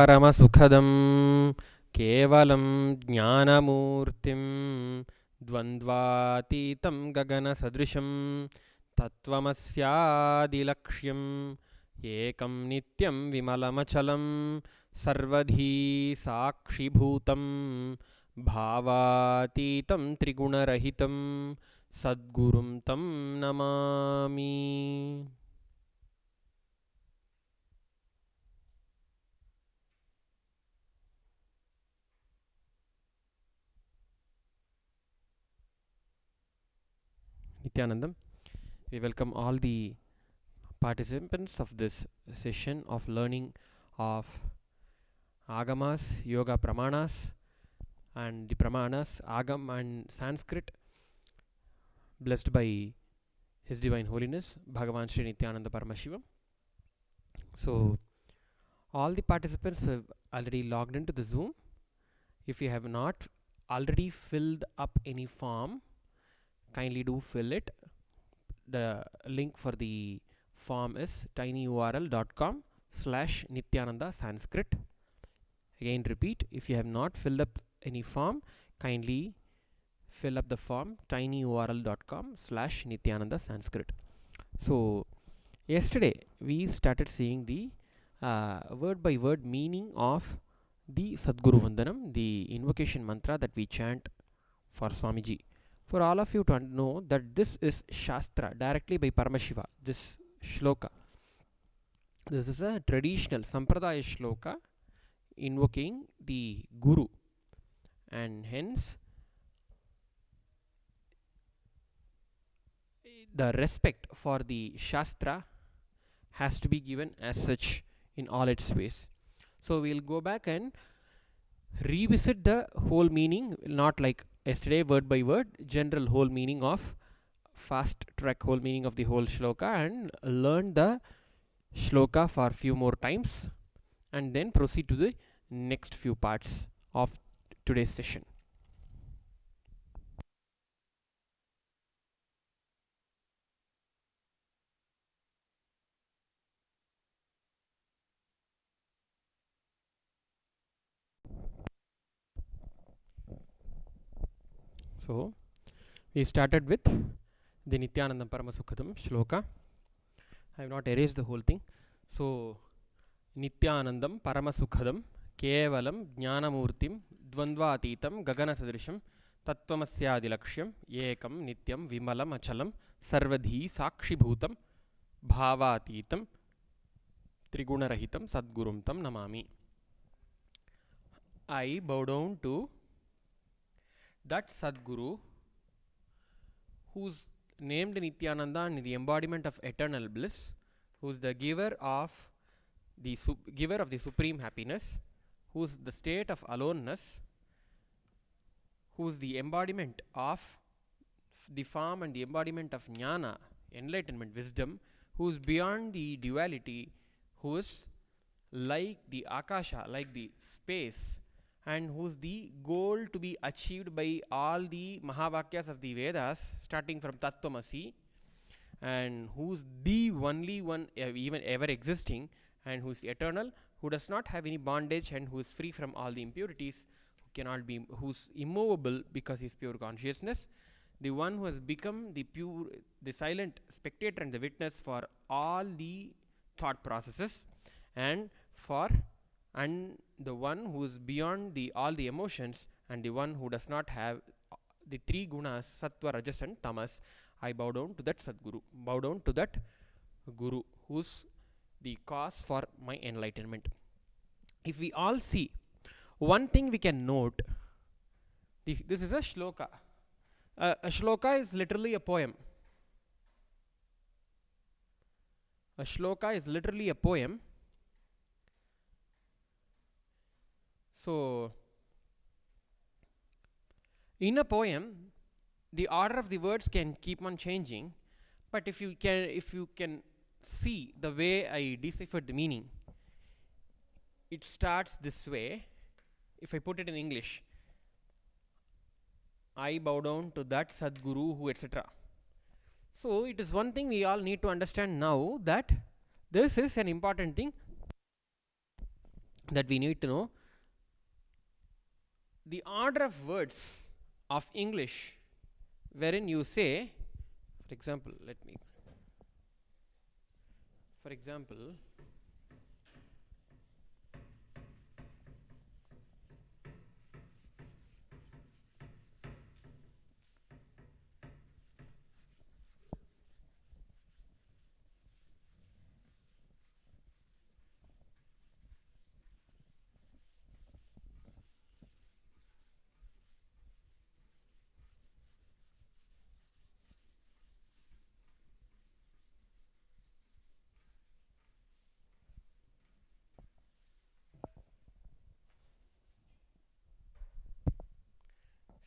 परमसुखदं केवलं ज्ञानमूर्तिं द्वन्द्वातीतं गगनसदृशं तत्त्वमस्यादिलक्ष्यम् एकं नित्यं विमलमचलं सर्वधी साक्षिभूतं भावातीतं त्रिगुणरहितं सद्गुरुं तं Namami. Nityanandam. We welcome all the participants of this session of learning of Agamas, Yoga Pramanas, and the Pramanas, Agam and Sanskrit, blessed by His Divine Holiness, Bhagavan Sri Nityananda Paramashivam. So, all the participants have already logged into the Zoom. If you have not already filled up any form, kindly do fill it. The link for the form is tinyurl.com/Nityananda Sanskrit. Again repeat, if you have not filled up any form, kindly fill up the form tinyurl.com/Nityananda Sanskrit. So yesterday we started seeing the word by word meaning of the Sadguru Vandanam, the invocation mantra that we chant for Swamiji. For all of you to know that this is Shastra directly by Paramashiva, this shloka. This is a traditional Sampradaya shloka invoking the Guru, and hence the respect for the Shastra has to be given as such in all its ways. So we'll go back and revisit the whole meaning, not like yesterday word by word, general whole meaning of fast track whole meaning of the whole shloka, and learn the shloka for a few more times, and then proceed to the next few parts of today's session. So we started with the Nityanandam Paramasukhatam shloka. I have not erased the whole thing. So Nityanandam Paramasukhadam Kevalam Jnanamurtim Dvandvatitam Gaganasadrisham Tattvamasyaadilaksham Ekam Nityam Vimalam Achalam Sarvadhi Sakshibhutam Bhavatitam Trigunarahitam Sadgurum Tam Namami. I bow down to that Sadguru who's named Nityananda and the embodiment of eternal bliss, who's the giver of the supreme happiness, who's the state of aloneness, who's the embodiment of the form and the embodiment of jnana, enlightenment, wisdom, who's beyond the duality, who's like the akasha, like the space, and who's the goal to be achieved by all the Mahavakyas of the Vedas, starting from Tattvamasi, and who's the only one even ever existing, and who's eternal, who does not have any bondage, and who is free from all the impurities, who's immovable because he's pure consciousness, the one who has become the silent spectator and the witness for all the thought processes, and the one who is beyond all the emotions, and the one who does not have the three gunas, sattva, rajas and tamas. I bow down to that Sadguru, bow down to that Guru who's the cause for my enlightenment. If we all see, one thing we can note, this is a shloka. A shloka is literally a poem. A shloka is literally a poem. So, in a poem, the order of the words can keep on changing, but if you can see the way I deciphered the meaning, it starts this way. If I put it in English, I bow down to that Sadguru who, etc. So it is one thing we all need to understand now, that this is an important thing that we need to know. The order of words of English wherein you say, for example,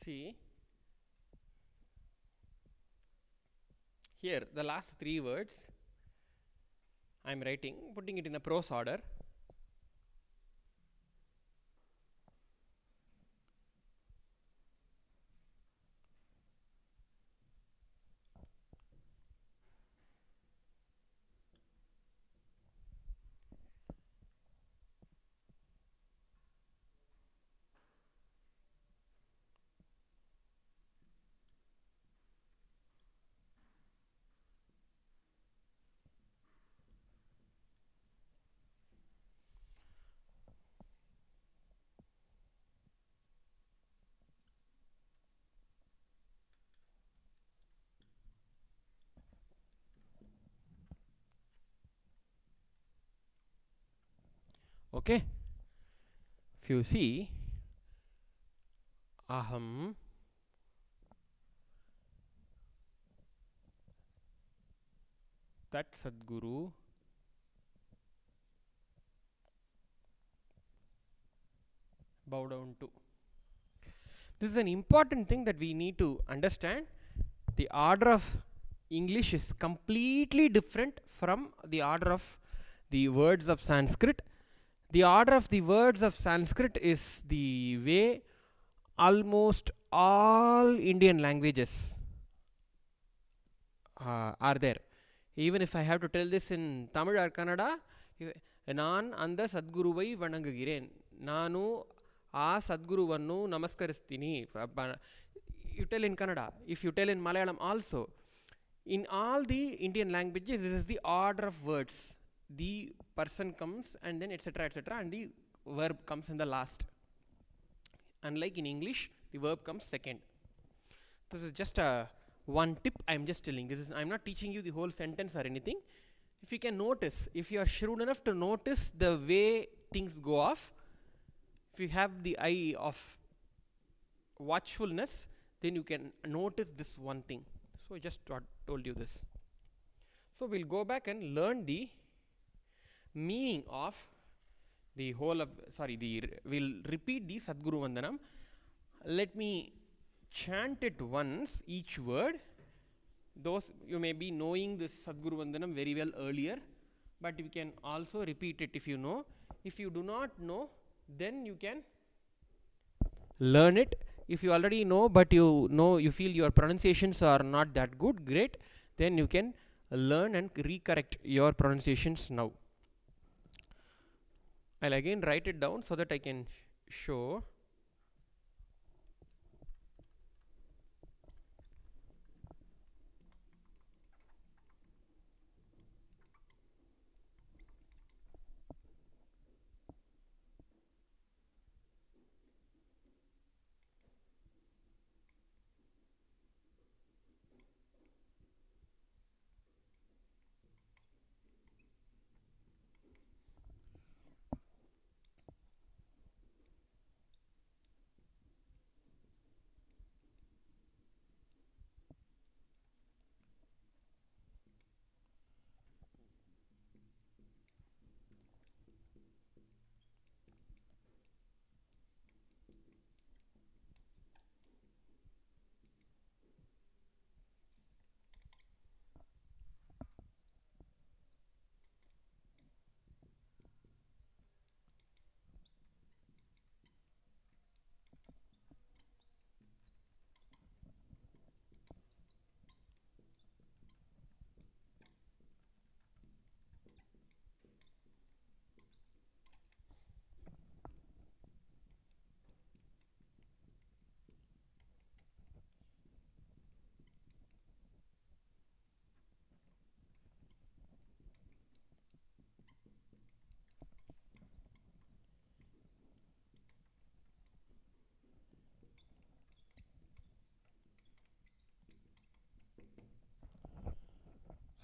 see here the last three words I am writing, putting it in a prose order. Okay, if you see, aham tat Sadguru bow down to. This is an important thing that we need to understand. The order of English is completely different from the order of the words of Sanskrit. The order of the words of Sanskrit is the way almost all Indian languages are there. Even if I have to tell this in Tamil or Kannada, நான் அந்த சத்குருவை வணங்குகிறேன், நானு ಆ ಸದ್ಗುರುವನ್ನು ನಮಸ್ಕರಿಸ್ತೀನಿ. You tell in Kannada, if you tell in Malayalam also, in all the Indian languages this is the order of words. The person comes and then etc etc and the verb comes in the last. Unlike in English, the verb comes second. This is just a one tip I am just telling. This is, I am not teaching you the whole sentence or anything. If you can notice, if you are shrewd enough to notice the way things go off, if you have the eye of watchfulness, then you can notice this one thing. So I just told you this. So we'll go back and learn the meaning of the whole of, we'll repeat the Sadguru Vandanam. Let me chant it once, each word. Those you may be knowing this Sadguru Vandanam very well earlier, but you can also repeat it if you know. If you do not know, then you can learn it. If you already know but you feel your pronunciations are not that good, great, then you can learn and recorrect your pronunciations now. I'll again write it down so that I can show.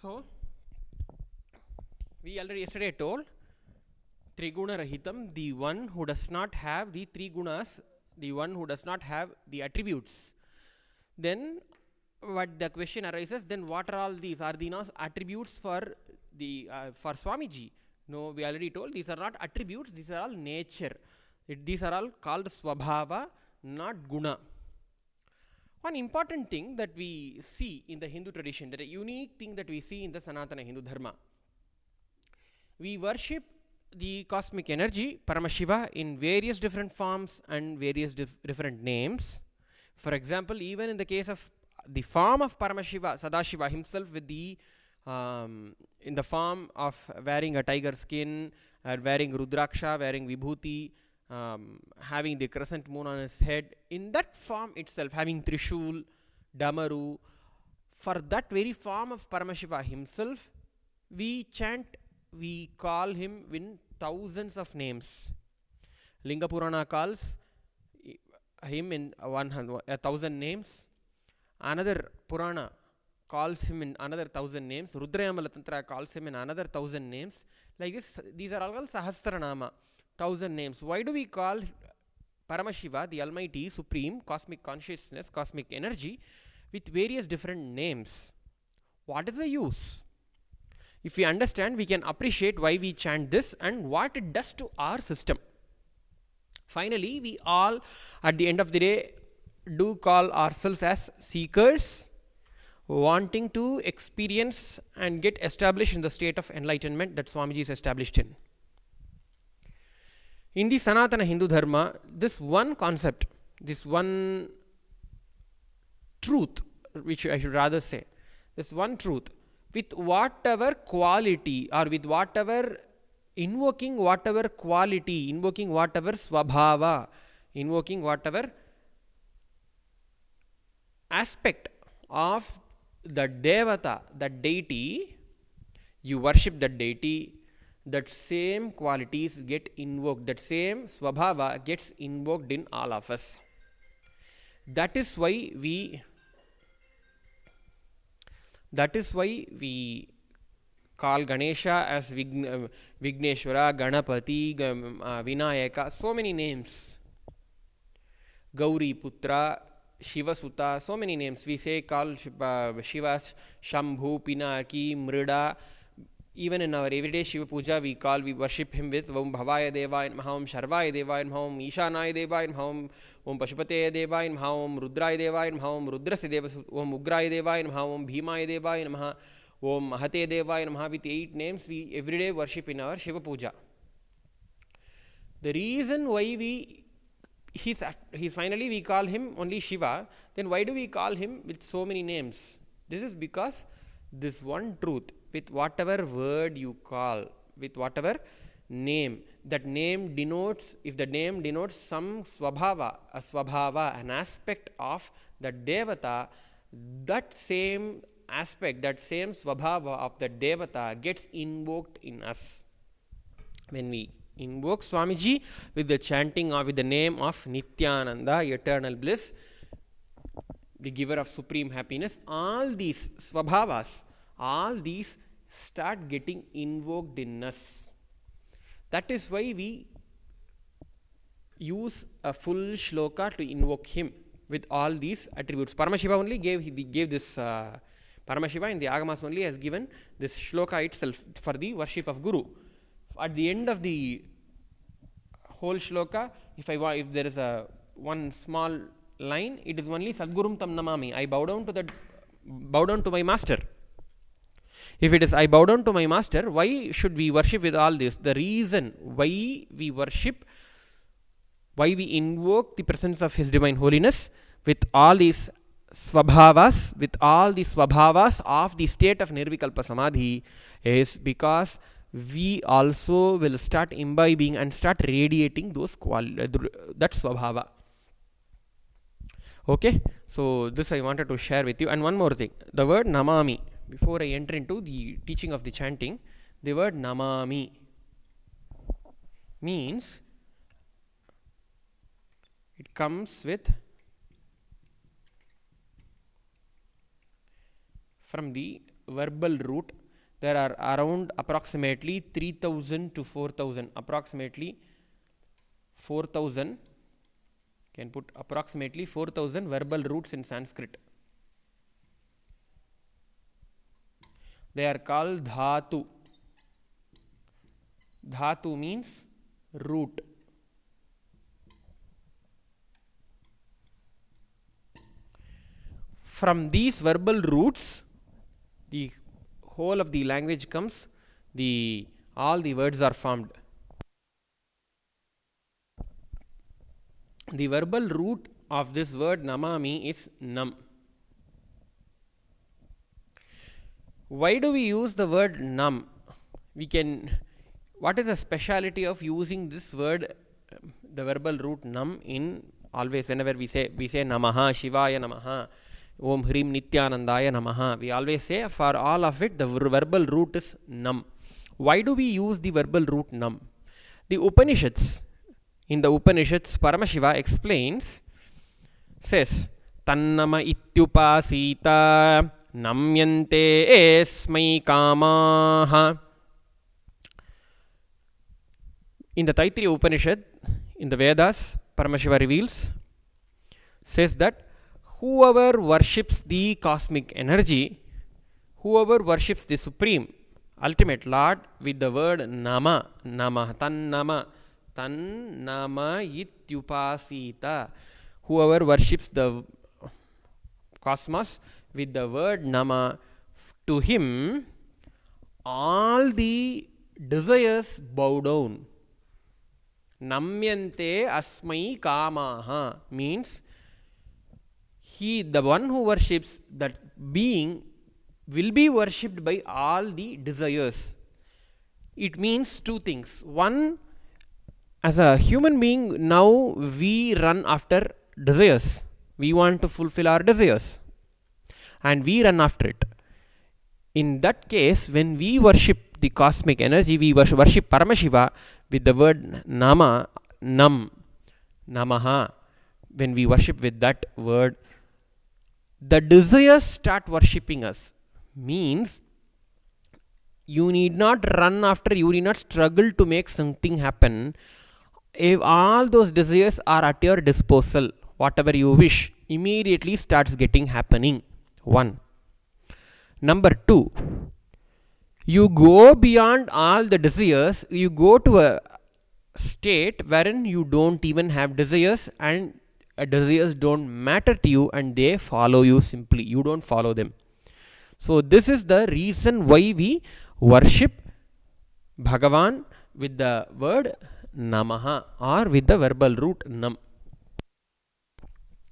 So we already yesterday told Triguna Rahitam, the one who does not have the three gunas, the one who does not have the attributes. Then what the question arises, then what are all these? Are these attributes for the for Swamiji? No, we already told these are not attributes, these are all nature. These are all called Swabhava, not Guna. One important thing that we see in the Hindu tradition, that a unique thing that we see in the Sanatana Hindu Dharma, we worship the cosmic energy, Paramashiva, in various different forms and various different names. For example, even in the case of the form of Paramashiva, Sadashiva himself, with the in the form of wearing a tiger skin, wearing Rudraksha, wearing Vibhuti, having the crescent moon on his head, in that form itself, having Trishul, Damaru, for that very form of Paramashiva himself, we chant, we call him in thousands of names. Linga Purana calls him in 1,000 names. Another Purana calls him in another 1,000 names. Rudrayamala Tantra calls him in another 1,000 names. Like this, these are all called Sahasranama, 1,000 names. Why do we call Paramashiva, the Almighty, Supreme, Cosmic Consciousness, Cosmic Energy, with various different names? What is the use? If we understand, we can appreciate why we chant this and what it does to our system. Finally, we all, at the end of the day, do call ourselves as seekers, wanting to experience and get established in the state of enlightenment that Swamiji is established in. In the Sanatana Hindu Dharma, this one concept, this one truth, which I should rather say, this one truth, with whatever quality or with whatever invoking whatever quality, invoking whatever swabhava, invoking whatever aspect of the devata, that deity, you worship that deity, that same qualities get invoked, that same swabhava gets invoked in all of us. That is why we call Ganesha as Vigneshwara, Ganapati, Vinayaka, so many names. Gauri Putra, Shivasuta, so many names. We say call Shiva Shambhu, Pinaki, Mrida. Even in our everyday Shiva Puja, we worship him with Om Bhavaya Devaya Namaha, Om Sharvaya Devaya Namaha, Om Ishanaya Devaya Namaha, Om Pashupate Devaya Namaha, Om Rudraya Devaya Namaha, Om Rudrasya Devaya, Om Ugraya Devaya Namaha, Om Bhimaya Devaya Namaha, Om Mahate Devaya Namaha. With 8 names, we everyday worship in our Shiva Puja. The reason why he's finally we call him only Shiva, then why do we call him with so many names? This is because this one truth, with whatever word you call, with whatever name, that name denotes, if the name denotes some swabhava, a swabhava, an aspect of the devata, that same aspect, that same swabhava of the devata gets invoked in us. When we invoke Swamiji with the chanting or with the name of Nityananda, eternal bliss, the giver of supreme happiness, all these swabhavas, all these start getting invoked in us. That is why we use a full shloka to invoke him with all these attributes. Paramashiva only gave this, Paramashiva in the Agamas only has given this shloka itself for the worship of Guru. At the end of the whole shloka, if there is a one small line, it is only Sadgurum Tam Namami. I bow down to my master. If it is I bow down to my master, why should we worship with all this? The reason why we worship, why we invoke the presence of His Divine Holiness with all these swabhavas, of the state of Nirvikalpa Samadhi, is because we also will start imbibing and start radiating those that swabhava. Okay, so this I wanted to share with you. And one more thing, the word Namami, before I enter into the teaching of the chanting, the word Namami means, it comes from the verbal root, there are around approximately 3000 to 4000, approximately 4000, can put approximately 4000 verbal roots in Sanskrit. They are called dhatu. Dhatu means root. From these verbal roots, the whole of the language comes, all the words are formed. The verbal root of this word namami is nam. Why do we use the word nam? What is the speciality of using this word, the verbal root nam, in always whenever we say namaha, shivaya namaha, om hrim nityanandaya namaha, we always say for all of it the verbal root is nam. Why do we use the verbal root nam? The Upanishads, in the Upanishads, Paramashiva explains, says, tannama ityupasita namyante esmai kamaha. In the Taittiriya Upanishad, in the Vedas, Paramashiva reveals, says that whoever worships the cosmic energy, whoever worships the Supreme, ultimate Lord with the word nama, tannama ityupasita, whoever worships the cosmos with the word nama, to him all the desires bow down. Namyante asmai kamaha means the one who worships that being will be worshipped by all the desires. It means two things. One, as a human being, now we run after desires. We want to fulfill our desires and we run after it. In that case, when we worship the cosmic energy, we worship Paramashiva with the word nama, namaha. When we worship with that word, the desires start worshipping us. Means you need not run after, you need not struggle to make something happen. If all those desires are at your disposal, whatever you wish immediately starts getting happening. One. Number two, you go beyond all the desires, you go to a state wherein you don't even have desires, and desires don't matter to you and they follow you simply. You don't follow them. So this is the reason why we worship Bhagavan with the word namaha or with the verbal root nam.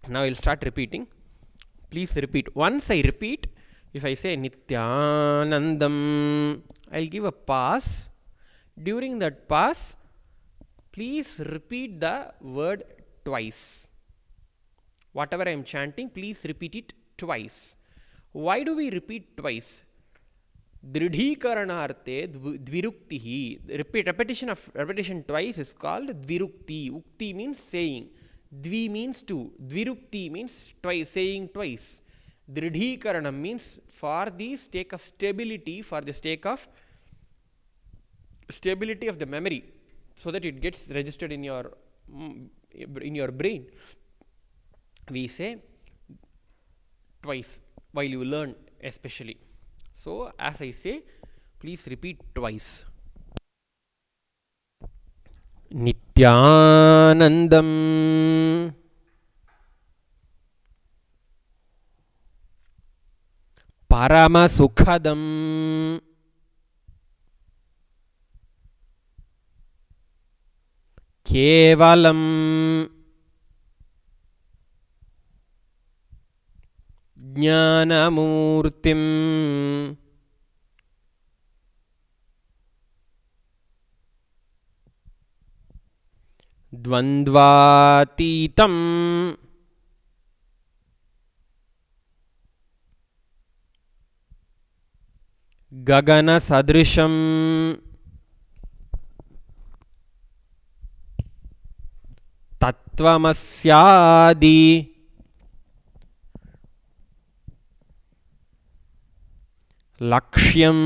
Now I'll start repeating. Please repeat. Once I repeat, if I say Nityanandam, I'll give a pause. During that pause, please repeat the word twice. Whatever I am chanting, please repeat it twice. Why do we repeat twice? Dridhikaranarte dviruktihi. Repetition twice is called dvirukti. Ukti means saying. Dvi means two. Dvirukti means twice, saying twice. Dridhikaranam means for the sake of stability, for the sake of stability of the memory, so that it gets registered in your brain. We say twice while you learn, especially. So as I say, please repeat twice. Nityanandam Paramasukhadam Kevalam Jnanamurtim Dvandvatitam Gagana Sadrisham Tattvamasyadi लक्ष्यं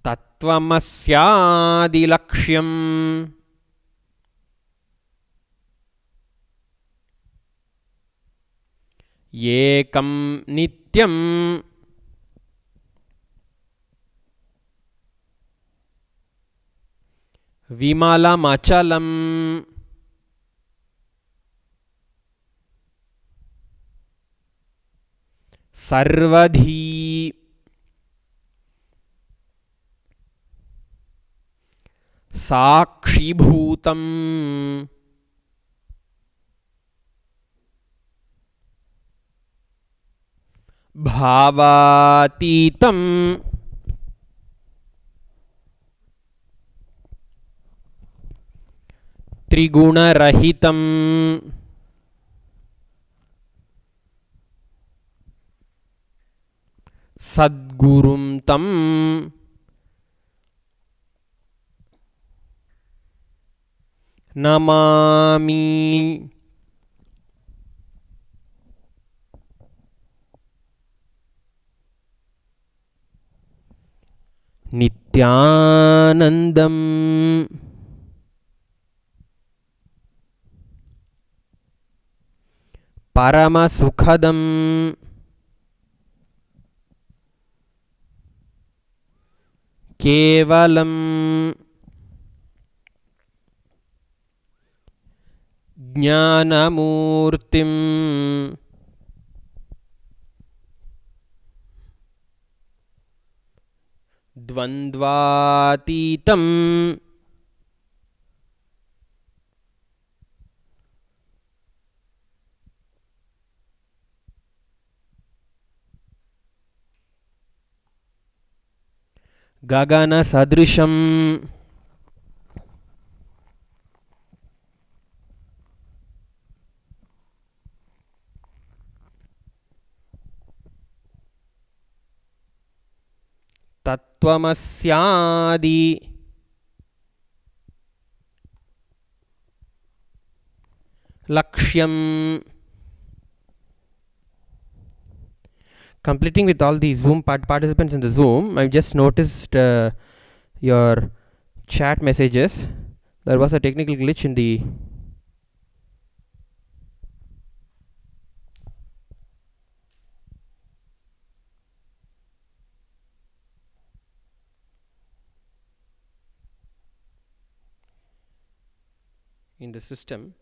तत्त्वमस्यादिलक्ष्यम् एकं नित्यं विमलमचलम् सर्वधी साक्षिभूतम् भावातीतं त्रिगुणरहितं सद्गुरुं तं नमामि। नित्यानन्दं परमसुखदं केवलं ज्ञानमूर्तिं द्वन्द्वातीतं गगनसदृशं तत्त्वमस्यादि लक्ष्यम्। Completing with all the Zoom participants in the Zoom, I've just noticed your chat messages. There was a technical glitch in the system.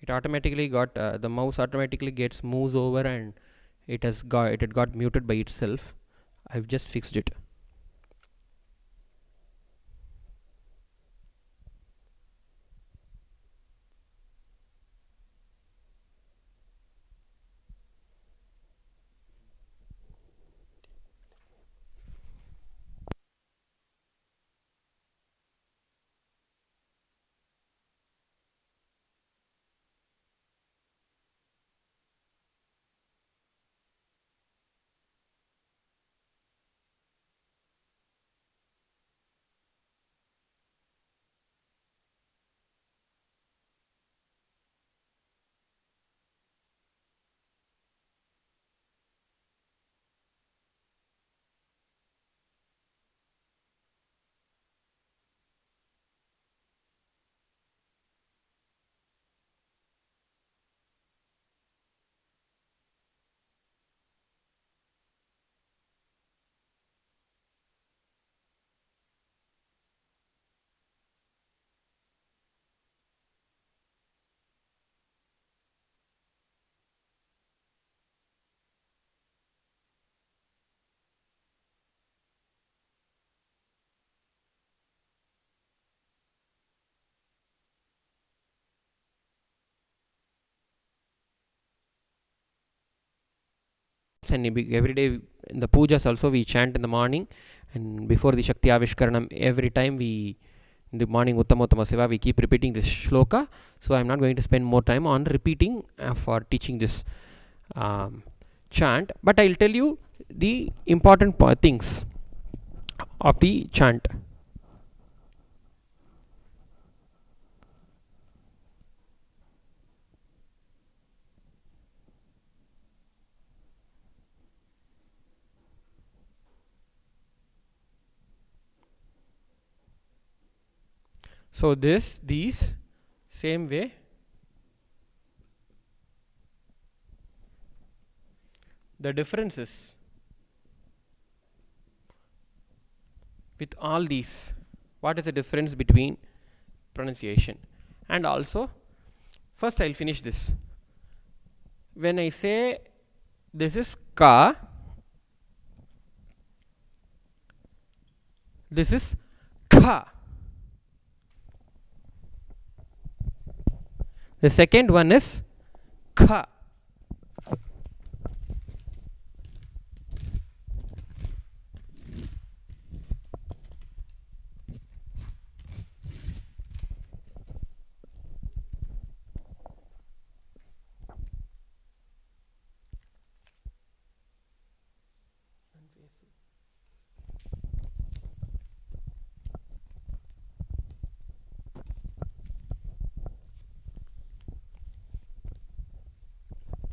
It automatically got the mouse automatically moves over, and it had got muted by itself. I've just fixed it. And every day in the pujas also we chant in the morning, and before the Shakti Avishkaranam every time we in the morning Uttama Seva we keep repeating this shloka. So I'm not going to spend more time on repeating for teaching this chant, but I'll tell you the important things of the chant. So these, same way. The differences with all these. What is the difference between pronunciation? And also, first I'll finish this. When I say this is ka, this is kha. The second one is kha.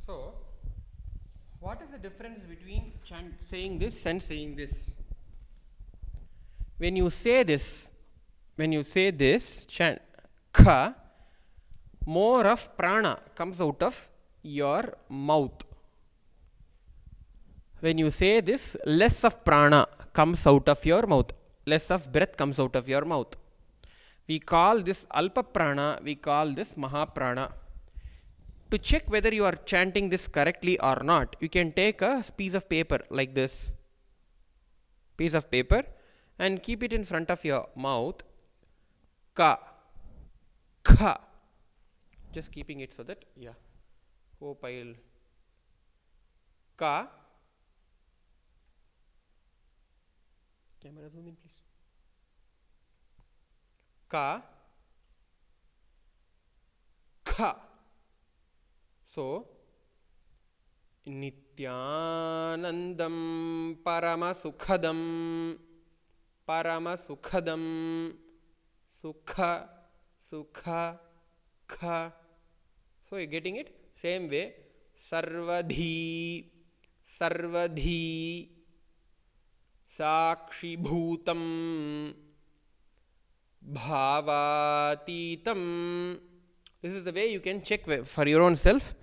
So, what is the difference between saying this and saying this? When you say this, chant ka, more of prana comes out of your mouth. When you say this, less of prana comes out of your mouth, less of breath comes out of your mouth. We call this alpa prana, we call this mahaprana. To check whether you are chanting this correctly or not, you can take a piece of paper like this, piece of paper, and keep it in front of your mouth. Ka, kha. Just keeping it so that, yeah. Hope I'll. Ka. Camera zoom in, please. Ka, kha. So, Nityanandam Paramasukhadam, Sukha, Sukha, Kha. So, you're getting it? Same way. Sarvadhi, Sakshi Bhutam, Bhavatitam. This is the way you can check for your own self.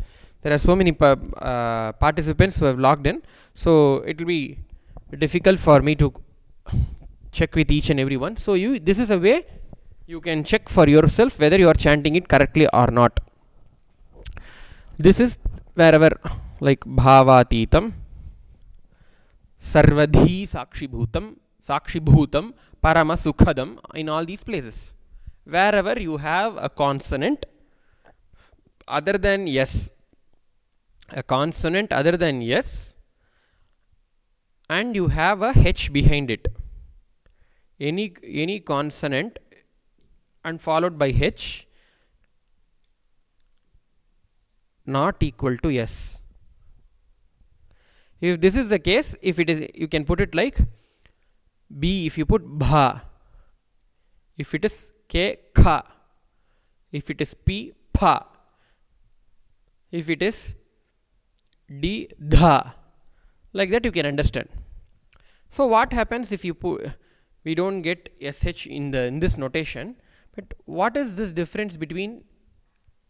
There are so many participants who have logged in, so it will be difficult for me to check with each and every one. So this is a way you can check for yourself whether you are chanting it correctly or not. This is wherever, like bhavatitam, sarvadhi sakshi bhutam, paramasukhadam, in all these places. Wherever you have a consonant other than yes, and you have a H behind it. Any consonant and followed by H not equal to S. If this is the case, if it is, you can put it like B. If you put bha, if it is K, kha, if it is P, pha, if it is D, dha, like that you can understand. So what happens if you put, we don't get SH in this notation, but what is this difference between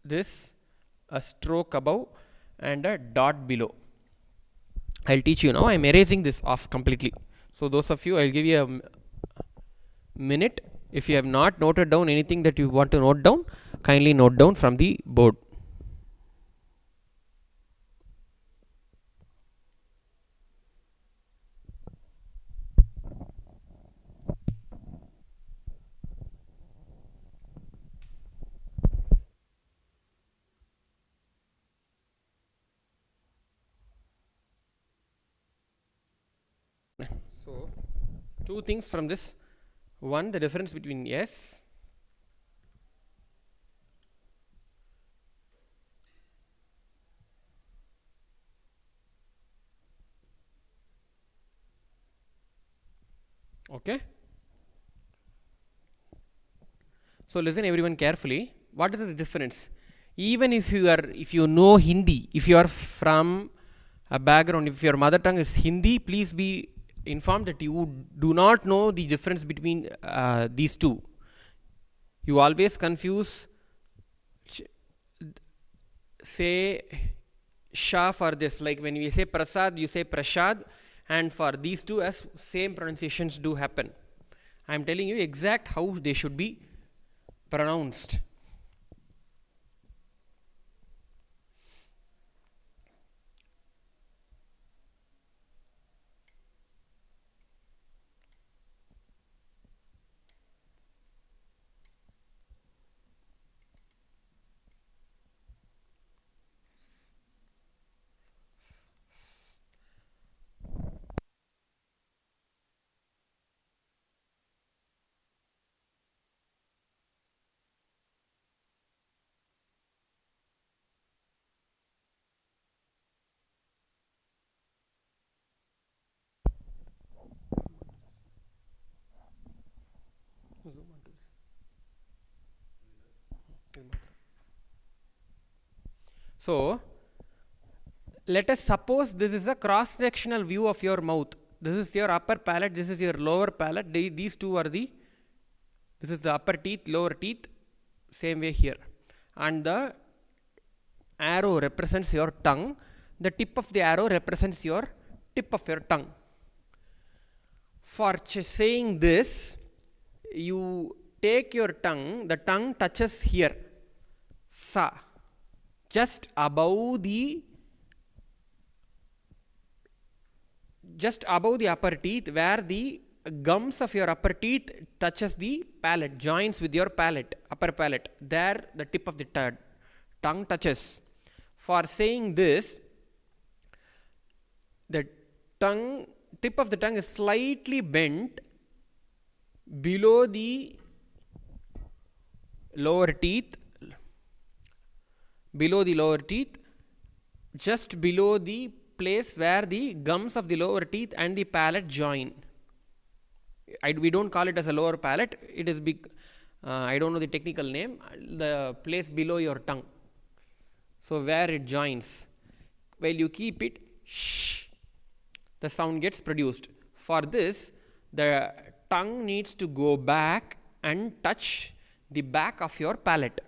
this, a stroke above and a dot below? I'll teach you now. I'm erasing this off completely. So those of you, I'll give you a minute. If you have not noted down anything that you want to note down, kindly note down from the board. So, two things from this. One, the difference between yes okay. So listen everyone carefully. What is the difference? Even if you know Hindi, if you are from a background, if your mother tongue is Hindi, please be informed that you do not know the difference between these two. You always confuse say sha for this, like when we say prasad you say prashad, and for these two as same pronunciations do happen. I am telling you exact how they should be pronounced. So let us suppose this is a cross sectional view of your mouth. This is your upper palate, this is your lower palate. These two are the, this is the upper teeth, lower teeth, same way here, and the arrow represents your tongue. The tip of the arrow represents your tip of your tongue. For saying this, you take your tongue, the tongue touches here, sa, just above the upper teeth, where the gums of your upper teeth touches the palate, joins with your palate, upper palate. There the tip of the tongue touches. For saying this, the tip of the tongue is slightly bent below the lower teeth, just below the place where the gums of the lower teeth and the palate join. We don't call it as a lower palate, it is big, I don't know the technical name, the place below your tongue. So where it joins, while you keep it, shh, the sound gets produced. For this, the tongue needs to go back and touch the back of your palate.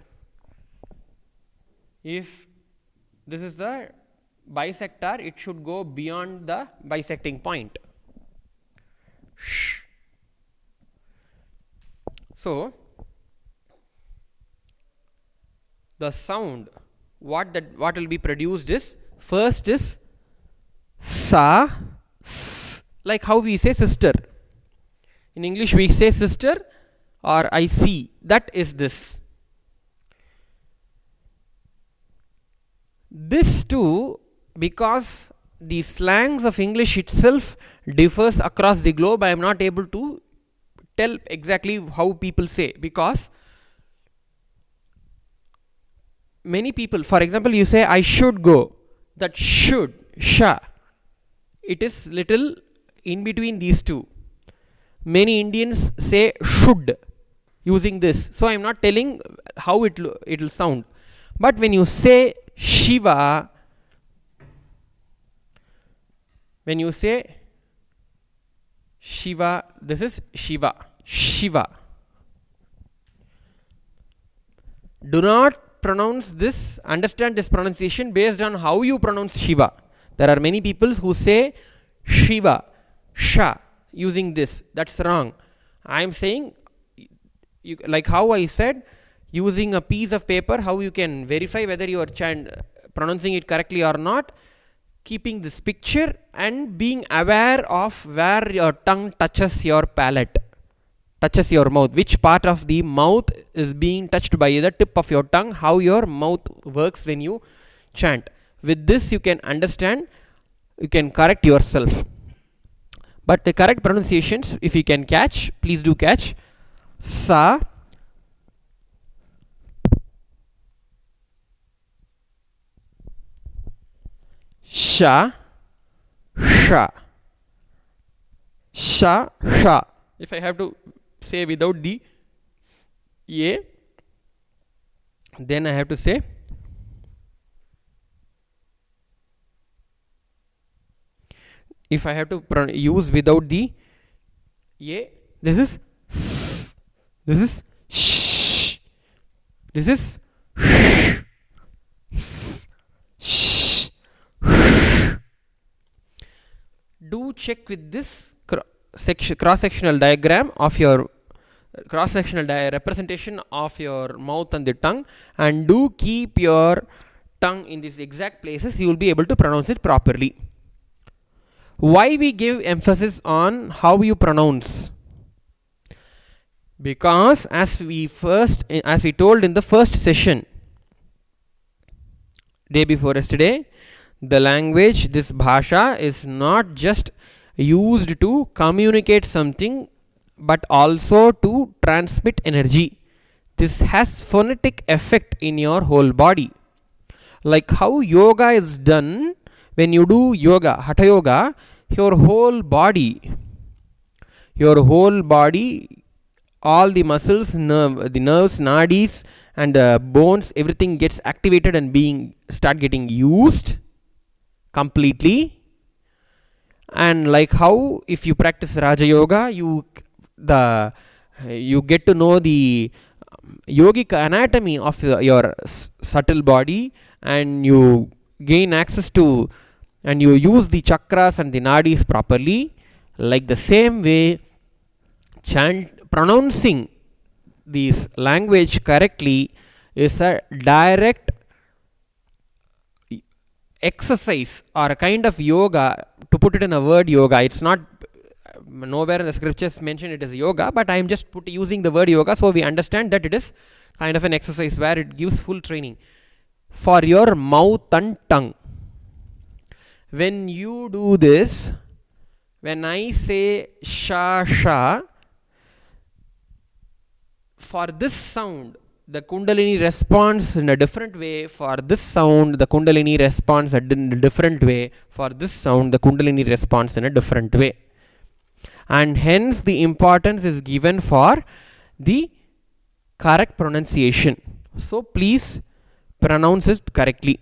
If this is the bisector, it should go beyond the bisecting point. Shh. So the sound, what will be produced is, first is sa, like how we say sister. In English we say sister or I see, that is this. This too, because the slangs of English itself differs across the globe, I am not able to tell exactly how people say, because many people, for example, you say I should go, that should, sha, it is little in between these two. Many Indians say should using this, so I am not telling how it will sound. But when you say Shiva, when you say Shiva, this is Shiva, Shiva. Do not pronounce this, understand this pronunciation based on how you pronounce Shiva. There are many people who say Shiva, Sha, using this. That's wrong. I am saying, like how I said, using a piece of paper, how you can verify whether you are pronouncing it correctly or not, keeping this picture and being aware of where your tongue touches your palate, touches your mouth, which part of the mouth is being touched by the tip of your tongue, how your mouth works when you chant. With this you can understand, you can correct yourself. But the correct pronunciations, if you can catch, please do catch. Sa, sha, sha, sha, sha. If I have to say without the a, then I have to say if I have to use without the a, this is s, this is sh, This is sh. Do check with this cross-sectional diagram of your cross-sectional representation of your mouth and the tongue, and do keep your tongue in these exact places. You will be able to pronounce it properly. Why we give emphasis on how you pronounce? Because as we told in the first session day before yesterday, the language, this bhasha, is not just used to communicate something but also to transmit energy. This has phonetic effect in your whole body. Like how yoga is done, when you do yoga, hatha yoga, your whole body, all the muscles, the nerves, nadis, and the bones, everything gets activated and start getting used completely. And like how if you practice Raja Yoga, you get to know the yogic anatomy of your subtle body, and you gain access to, and you use the chakras and the nadis properly. Like the same way, pronouncing this language correctly is a direct exercise or a kind of yoga. To put it in a word, yoga, it's not, nowhere in the scriptures mention it as yoga, but I am just using the word yoga so we understand that it is kind of an exercise where it gives full training for your mouth and tongue. When you do this, when I say sha sha, for this sound the kundalini responds in a different way. For this sound the kundalini responds in a different way. For this sound the kundalini responds in a different way, and hence the importance is given for the correct pronunciation. So please pronounce it correctly.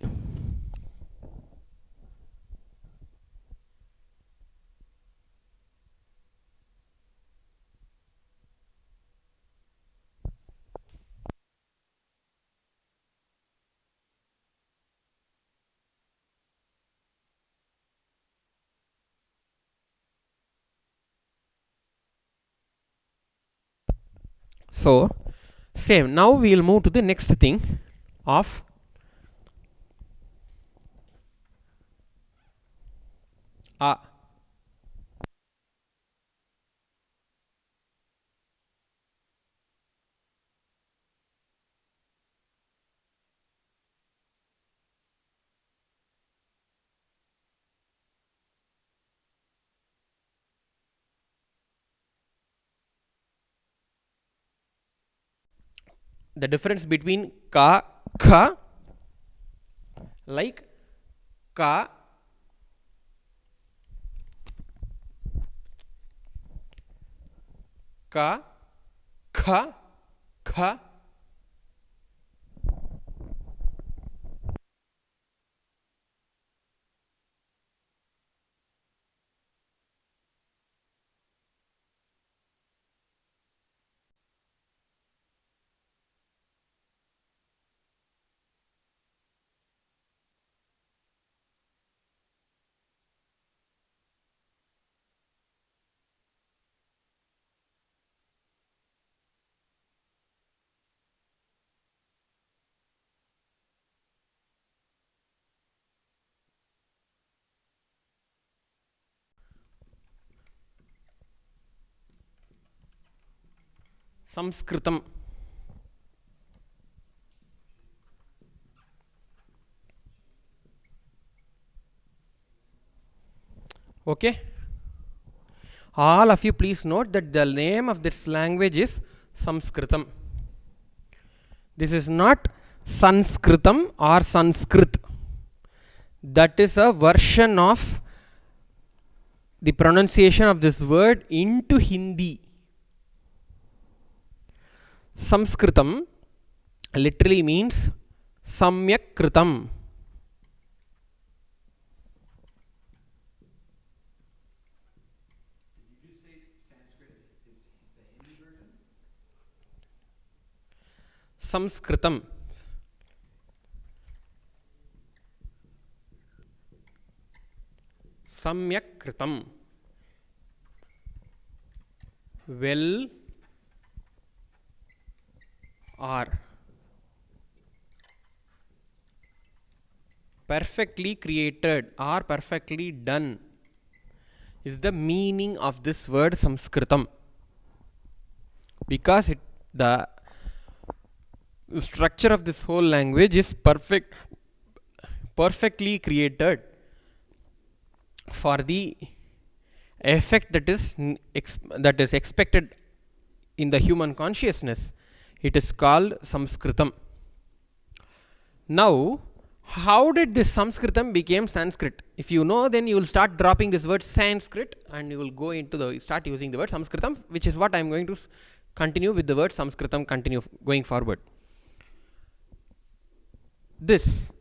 So same, now we will move to the next thing of the difference between ka, kha, like ka, ka, kha, kha. Samskritam. Okay, all of you please note that the name of this language is Samskritam. This is not Sanskritam or Sanskrit. That is a version of the pronunciation of this word into Hindi. Samskritam literally means Samyak Kritam. Samskritam. Samyak kritam. Well or perfectly created or perfectly done is the meaning of this word Samskritam, because the structure of this whole language is perfectly created for the effect that is expected in the human consciousness. It is called Samskritam. Now, how did this Samskritam became Sanskrit? If you know, then you will start dropping this word Sanskrit and you will go into start using the word Samskritam, which is what I am going to continue with the word Samskritam, continue going forward. This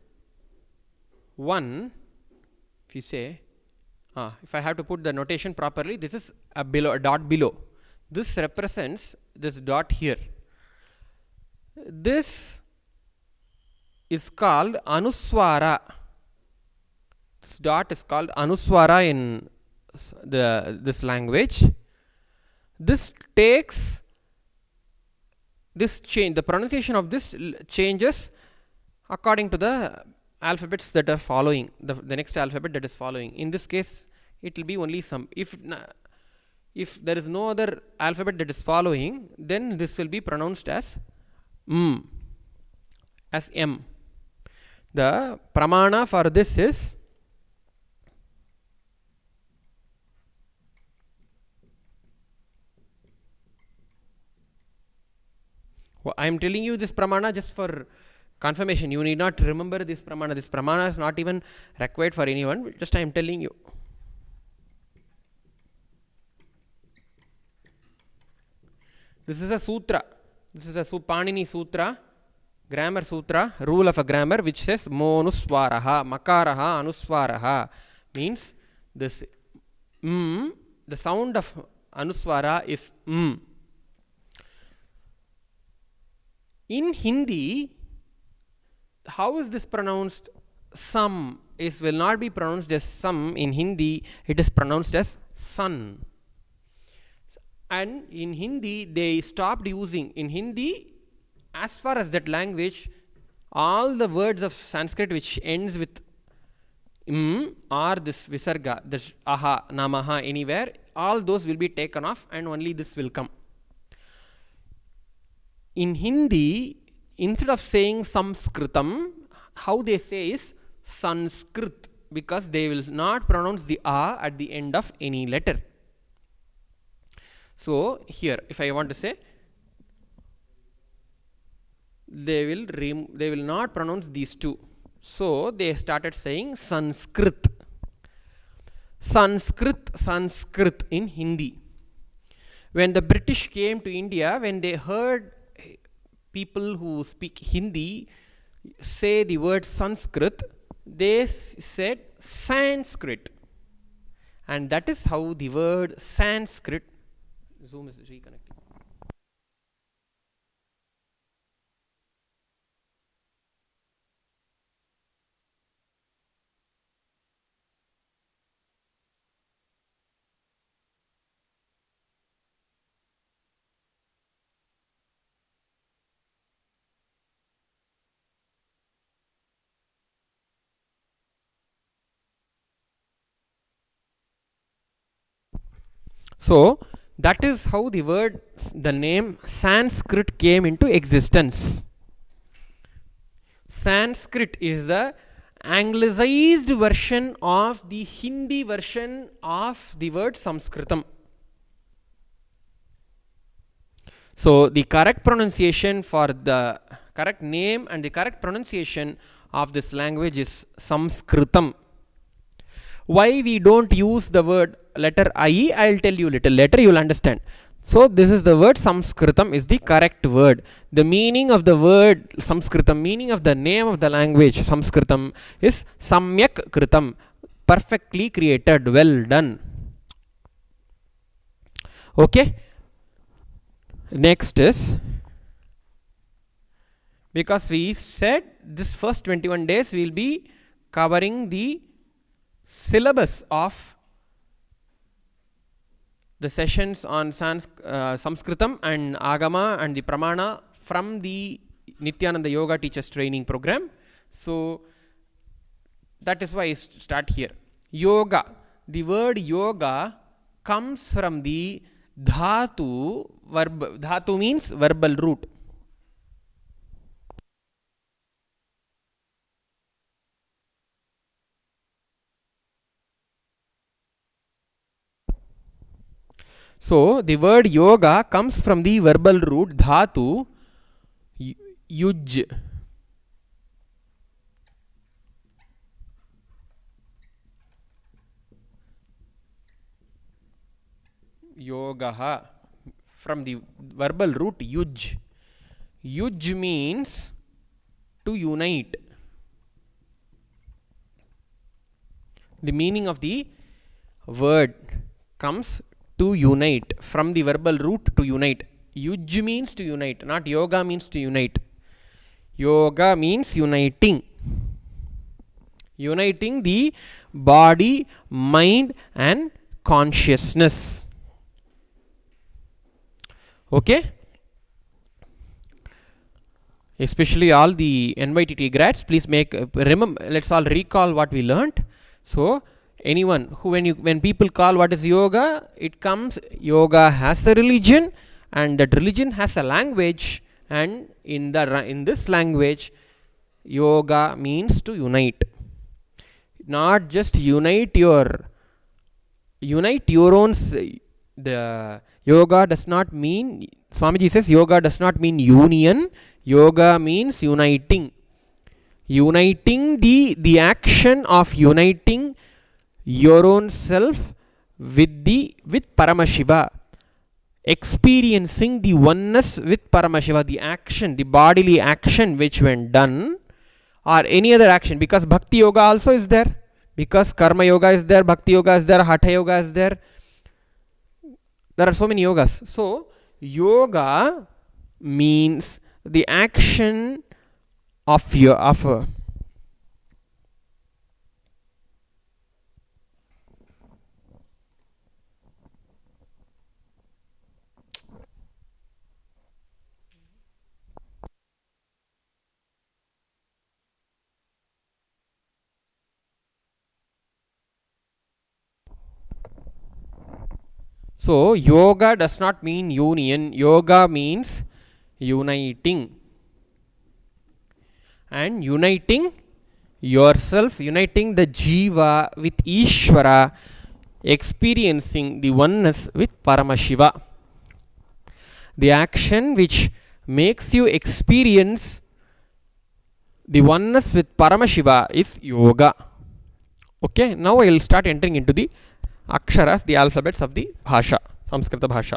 one, if you say, if I have to put the notation properly, this is a dot below. This represents this dot here. This is called Anuswara. This dot is called Anuswara in this language. This takes this change. The pronunciation of this changes according to the alphabets that are following, the next alphabet that is following. In this case, it will be only some. If there is no other alphabet that is following, then this will be pronounced as as M. The pramana for this is I am telling you this pramana just for confirmation. You need not remember this pramana. This pramana is not even required for anyone. Just I am telling you. This is a sutra. This is a Panini sutra, grammar sutra, rule of a grammar, which says monuswaraha, makaraha, anuswaraha. Means this the sound of anuswara is In Hindi, how is this pronounced? Sam will not be pronounced as sam in Hindi. It is pronounced as sun. And in Hindi, they stopped using. In Hindi, as far as that language, all the words of Sanskrit which ends with or this visarga, this aha, namaha, anywhere, all those will be taken off and only this will come. In Hindi, instead of saying Samskritam, how they say is Sanskrit, because they will not pronounce the A at the end of any letter. So, here, if I want to say, they will not pronounce these two. So, they started saying Sanskrit. Sanskrit in Hindi. When the British came to India, when they heard people who speak Hindi say the word Sanskrit, they said Sanskrit. And that is how the word Sanskrit, Zoom is reconnecting. So, that is how the name Sanskrit came into existence. Sanskrit is the anglicized version of the Hindi version of the word Samskritam. So, the correct pronunciation for the correct name and the correct pronunciation of this language is Samskritam. Why we don't use the word letter I? I'll tell you little later, you will understand. So, this is the word Samskritam is the correct word. The meaning of the word Samskritam, meaning of the name of the language Samskritam is Samyak Kritam, perfectly created, well done. Okay. Next is Because we said this first 21 days we will be covering the syllabus of the sessions on Sanskritam and Agama and the Pramana from the Nityananda Yoga Teachers Training Program. So that is why I start here. Yoga. The word yoga comes from the dhatu. Dhatu means verbal root. So the word yoga comes from the verbal root dhatu yuj. Yogaha, from the verbal root yuj. Yuj means to unite. The meaning of the word comes to unite, from the verbal root to unite. Yuj means to unite, not yoga means to unite. Yoga means uniting. Uniting the body, mind and consciousness. Okay? Especially all the NYTT grads, please remember, let's all recall what we learnt. So anyone who, when people call what is yoga, it comes, yoga has a religion and that religion has a language, and in this language yoga means to unite. Not just unite your own. The yoga does not mean, Swamiji says yoga does not mean union. Yoga means uniting. Uniting the action of uniting your own self with Paramashiva. Experiencing the oneness with Paramashiva, the action, the bodily action which when done, or any other action, because Bhakti Yoga also is there, because Karma Yoga is there, Bhakti Yoga is there, Hatha Yoga is there. There are so many yogas. So yoga means the action of So yoga does not mean union. Yoga means uniting. And uniting yourself, uniting the Jiva with Ishvara, experiencing the oneness with Paramashiva. The action which makes you experience the oneness with Paramashiva is yoga. Okay, now I will start entering into the Aksharas, the alphabets of the Bhasha, Samskrita Bhasha.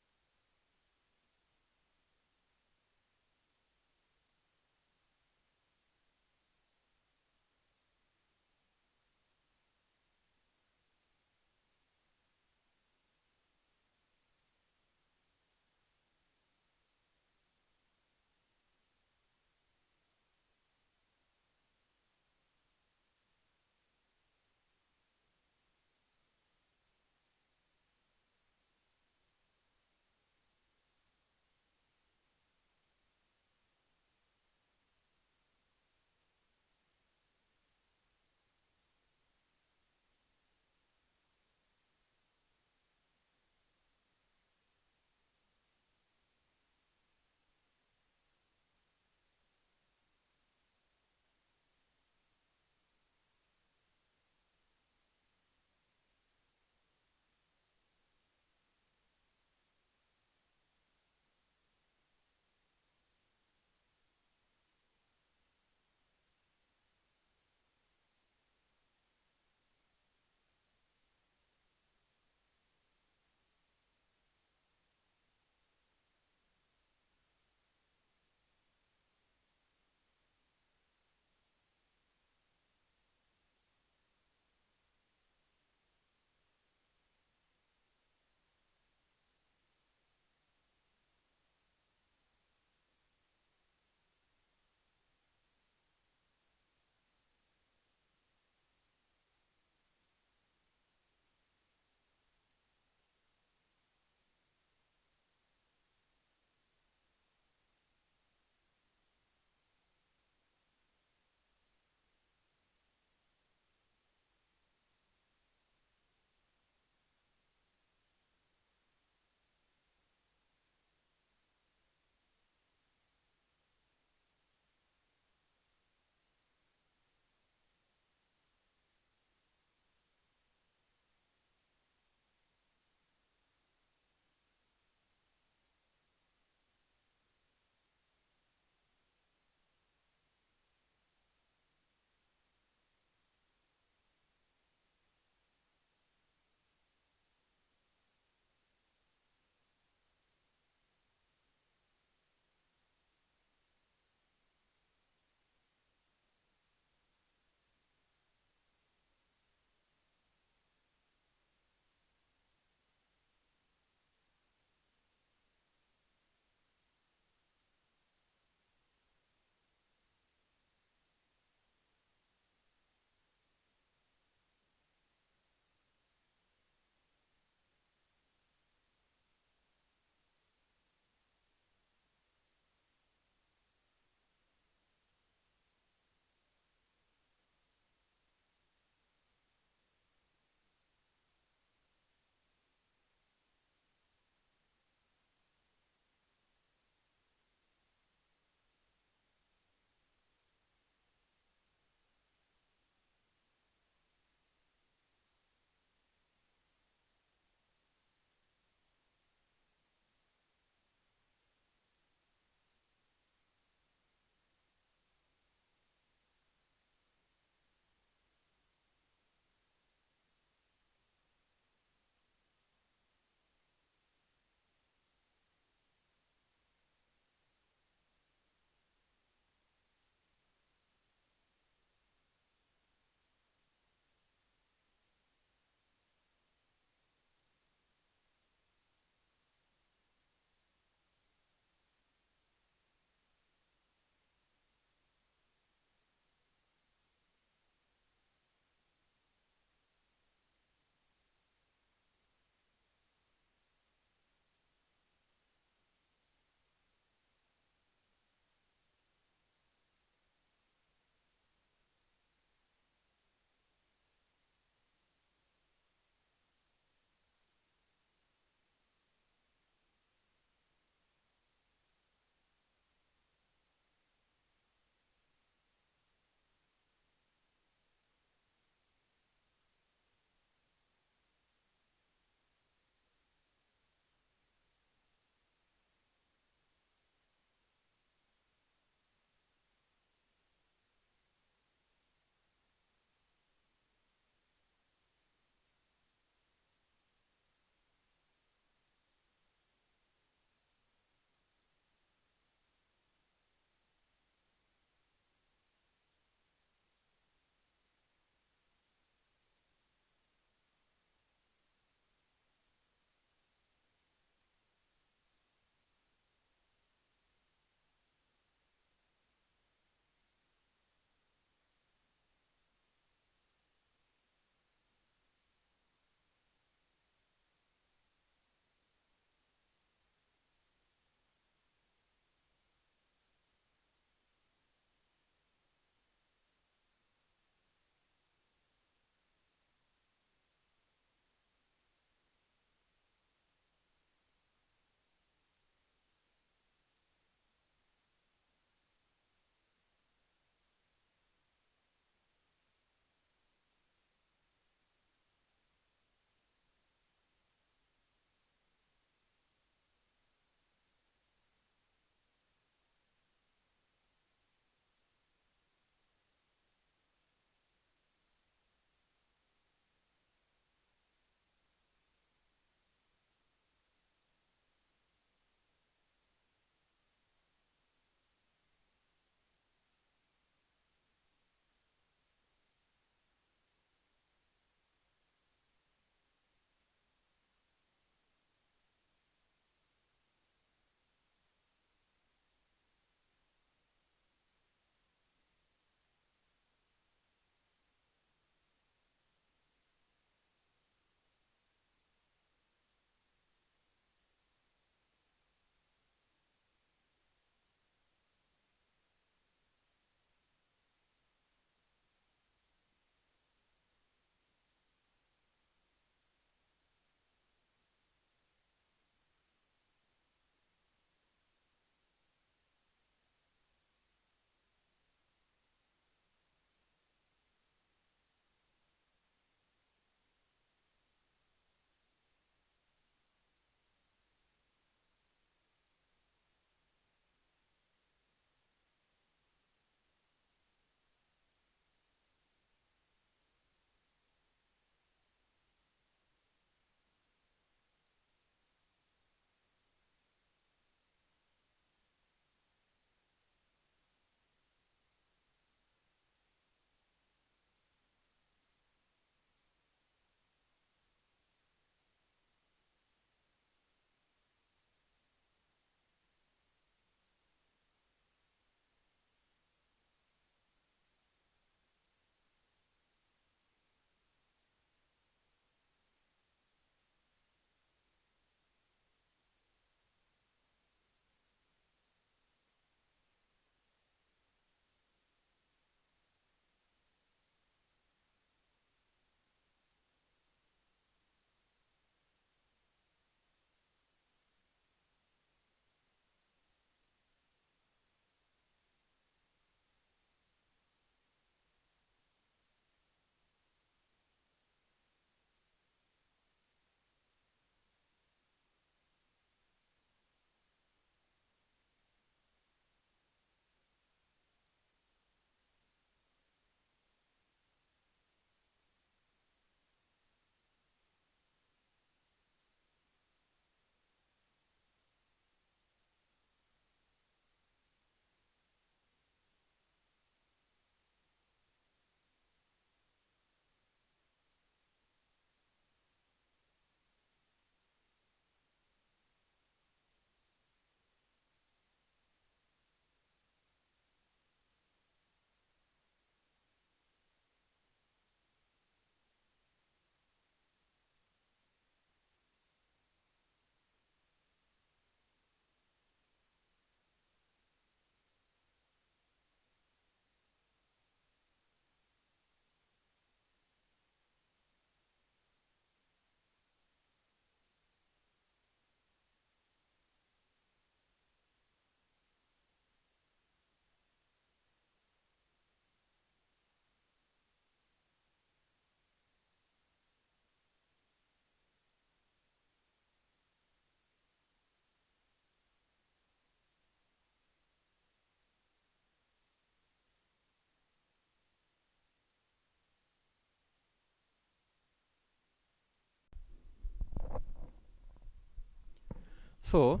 So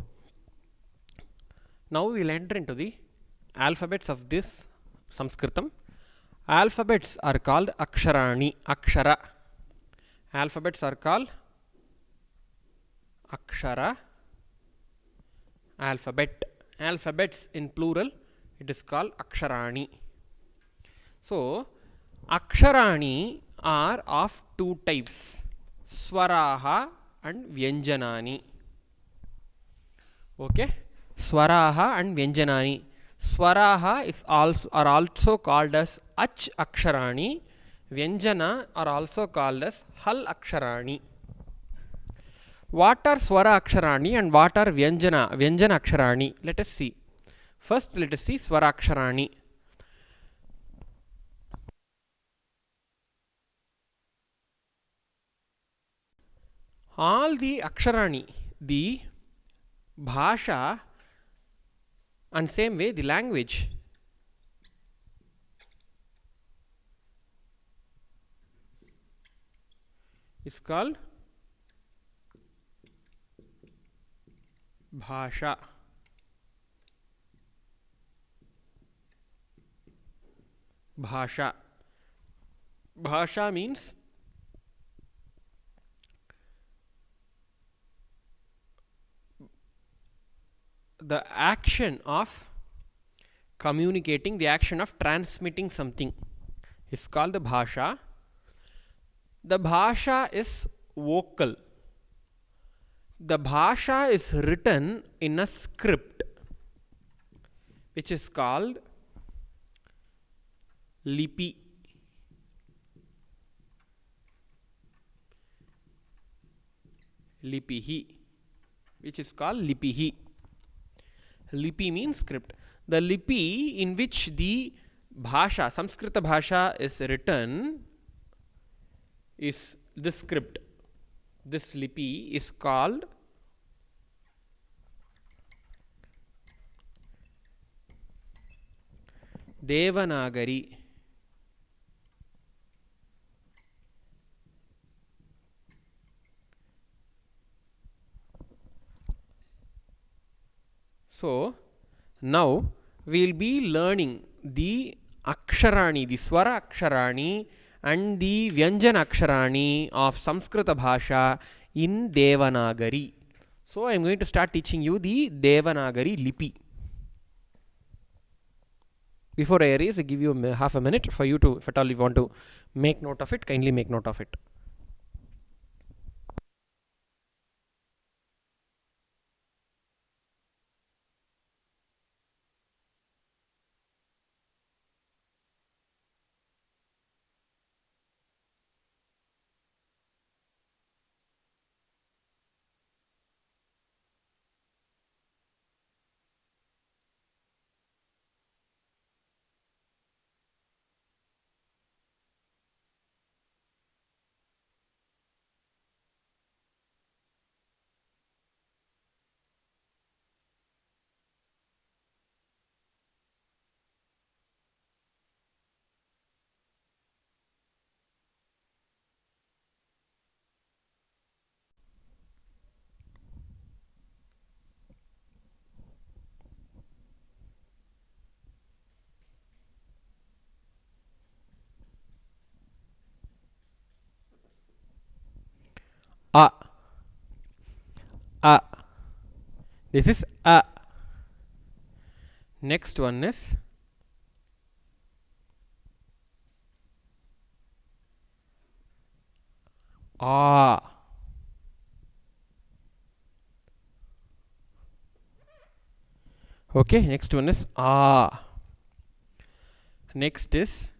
now we will enter into the alphabets of this Sanskritam. Alphabets are called aksharani, akshara. Alphabets are called akshara, alphabet. Alphabets in plural, it is called aksharani. So aksharani are of two types, swaraha and vyanjanani. Okay, swaraha and vyanjanani. Swaraha are also called as ach aksharani. Vyanjana are also called as hal aksharani. What are swara aksharani and what are vyanjana aksharani? Let us see. First, let us see swara aksharani. All the aksharani, the bhasha, and same way the language is called bhasha. Bhasha. Bhasha means the action of communicating, the action of transmitting something is called the bhasha. The bhasha is vocal. The bhasha is written in a script which is called lipi. Lipihi, which is called lipihi. Lipi means script. The lipi in which the bhasha, Samskrita bhasha is written is this script. This lipi is called Devanagari. So now we will be learning the aksharani, the swara aksharani and the vyanjana aksharani of Samskrita bhasha in Devanagari. So I am going to start teaching you the Devanagari lipi. Before I erase, I give you half a minute for you to, if at all you want to make note of it, kindly make note of it. A. A. This is A. Next one is A. Okay, next one is A. Next is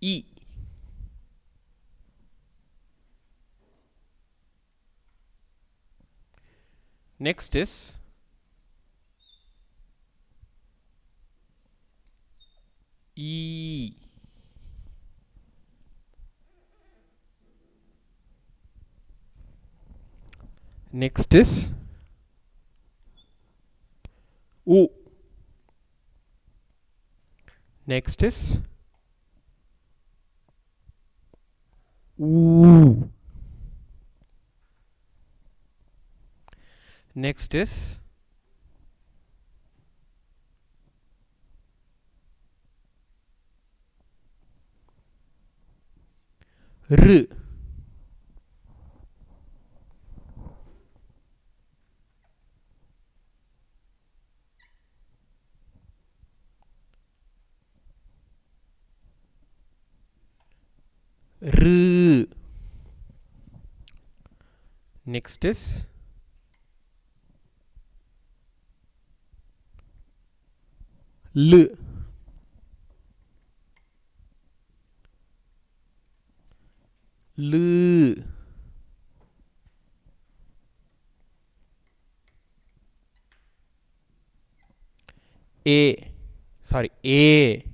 E. Next is E. Next is U. Next is oo. Next is r. R. Next is L. L. A. Sorry, A.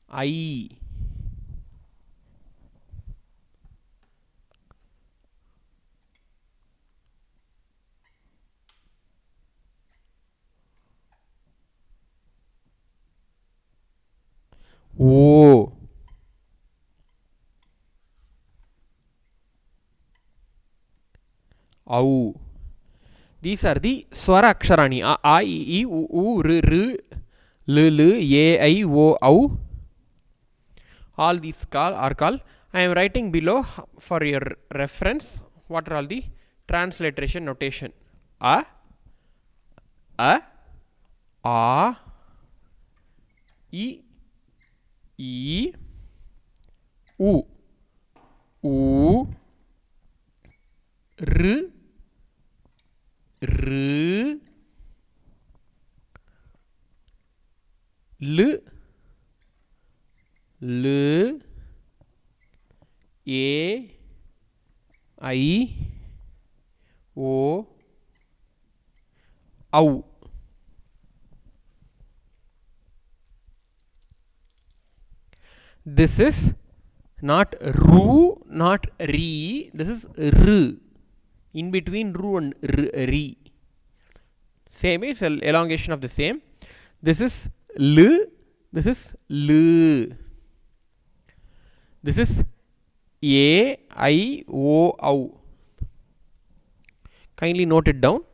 I. O. Au. These are the Swara Aksharani. A, I, E, U, U, R, R, L, L, A, I, O, Au. All these are called. I am writing below for your reference what are all the transliteration notation. A, I, E, U, U, R, R, L, L, A, I, O, Au. This is not Ru, not Re, this is R. In between Ru and Re. Same is elongation of the same. This is L, this is L. This is A, I, O, Au. Kindly note it down.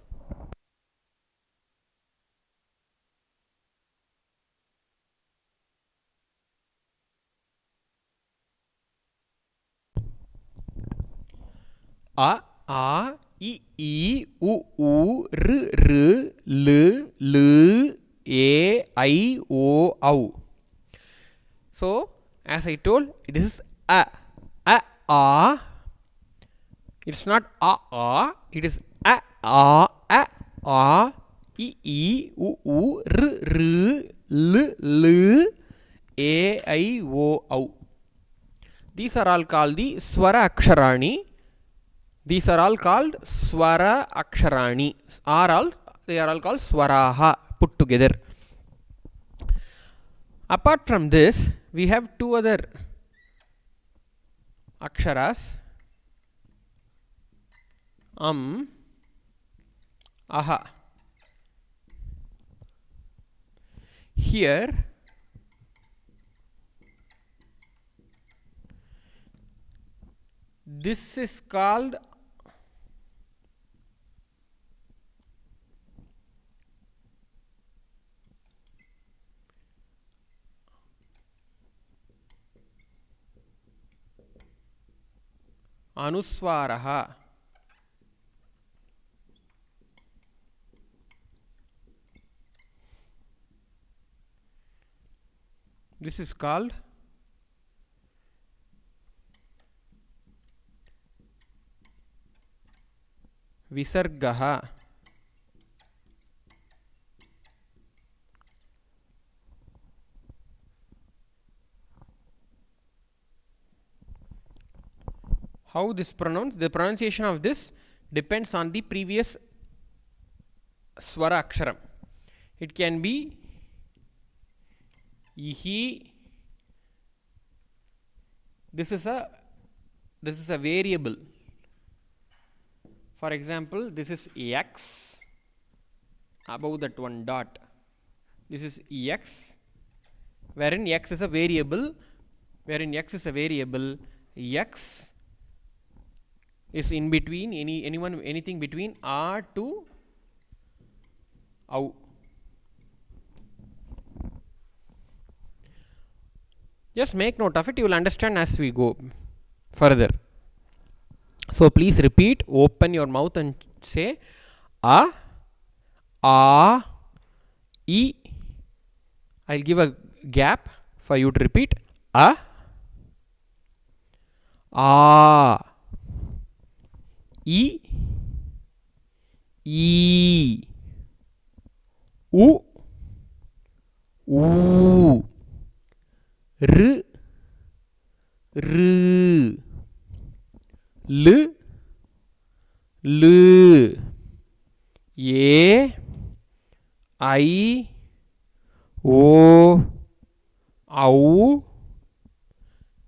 A, I, U, R, L, L, A, I, O, Au. So, as I told, this is A. It's not A, it is A, I, U, R, L, A, I, O, Au. These are all called the Swara Aksharani. These are all called Swara Aksharani. They are all called Swaraha put together. Apart from this, we have two other Aksharas. Aha. Here, this is called Anuswaraha. This is called Visargaha. How this pronounced? The pronunciation of this depends on the previous Swara Aksharam. It can be Ihi. This is a variable. For example, this is X. above that one dot, this is x, wherein x is a variable, x is in between anything between r to au. Just make note of it, you will understand as we go further. So please repeat, open your mouth and say a, e. I'll give a gap for you to repeat. A, e, u, r, l, a, I, o, au.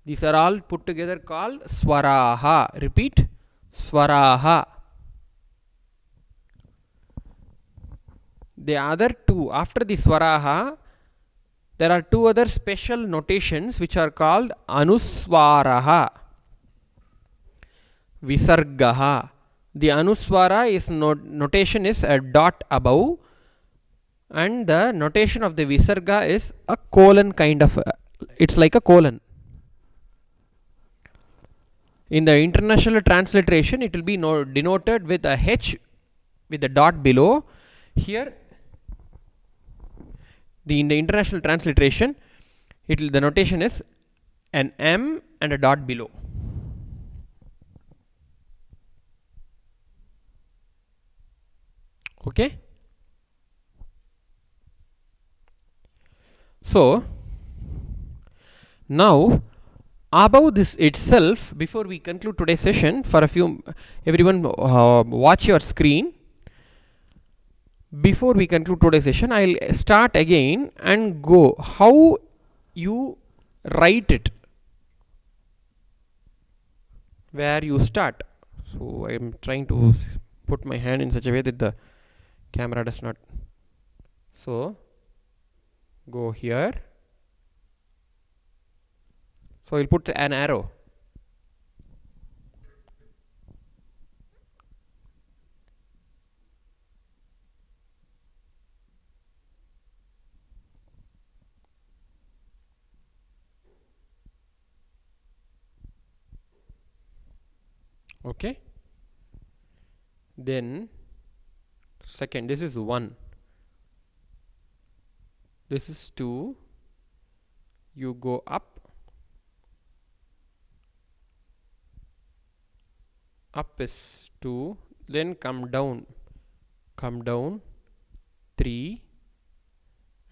These are all put together called swaraha. Repeat, swaraha. The other two, after the swaraha, there are two other special notations which are called anuswaraha, visargaha. The anuswara is notation is a dot above, and the notation of the visarga is a colon kind of, it's like a colon. In the international transliteration, it will be denoted with a H with a dot below. Here, in the international transliteration, the notation is an M and a dot below. Okay. So now above this itself, before we conclude today's session, for a few, everyone watch your screen. Before we conclude today's session, I'll start again and go how you write it, where you start. So I am trying to put my hand in such a way that the camera does not. So go here. So we'll put an arrow. Okay. Then second, this is 1. This is 2. You go up. Up is 2. Then come down. 3.